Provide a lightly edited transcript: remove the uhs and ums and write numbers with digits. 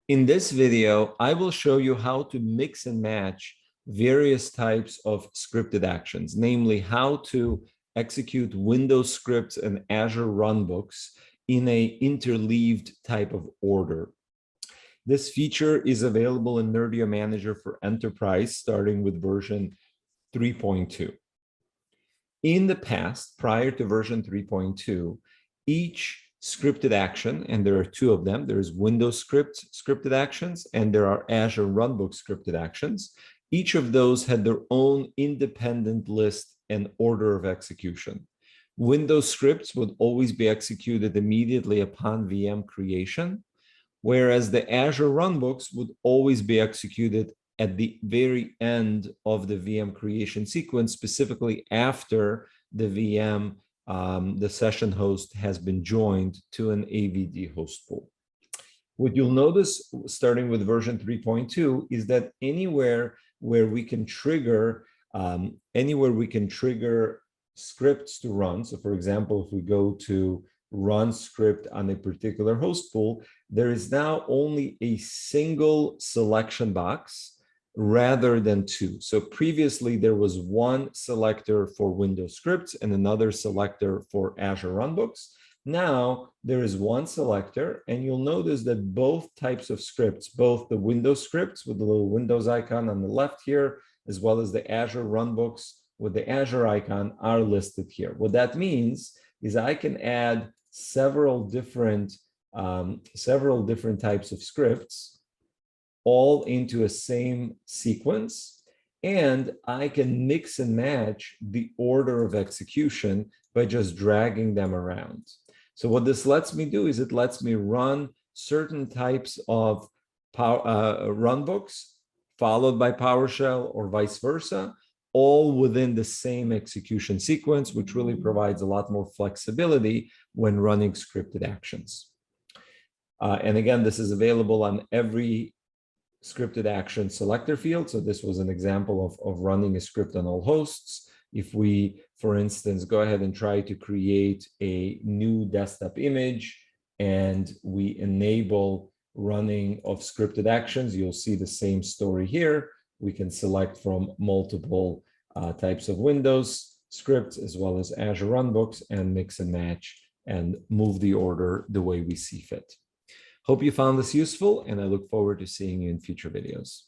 In this video, I will show you how to mix and match various types of scripted actions, namely how to execute Windows scripts and Azure Runbooks in a interleaved type of order. This feature is available in Nerdio Manager for Enterprise, starting with version 3.2. In the past, prior to version 3.2, each scripted action, and there are two of them. There's Windows scripted actions, and there are Azure Runbook scripted actions. Each of those had their own independent list and order of execution. Windows scripts would always be executed immediately upon VM creation, whereas the Azure Runbooks would always be executed at the very end of the VM creation sequence, specifically after the VM the session host has been joined to an AVD host pool. What you'll notice starting with version 3.2 is that anywhere where we can trigger scripts to run. So for example, if we go to run script on a particular host pool, there is now only a single selection box rather than two. So previously there was one selector for Windows scripts and another selector for Azure Runbooks. Now there is one selector, and you'll notice that both types of scripts, both the Windows scripts with the little Windows icon on the left here, as well as the Azure Runbooks with the Azure icon, are listed here. What that means is I can add several different types of scripts all into a same sequence, and I can mix and match the order of execution by just dragging them around. So what this lets me do is it lets me run certain types of runbooks followed by PowerShell or vice versa, all within the same execution sequence, which really provides a lot more flexibility when running scripted actions. And again, this is available on every scripted action selector field. So this was an example of running a script on all hosts. If we, for instance, go ahead and try to create a new desktop image and we enable running of scripted actions, you'll see the same story here. We can select from multiple types of Windows scripts as well as Azure Runbooks and mix and match and move the order the way we see fit. Hope you found this useful, and I look forward to seeing you in future videos.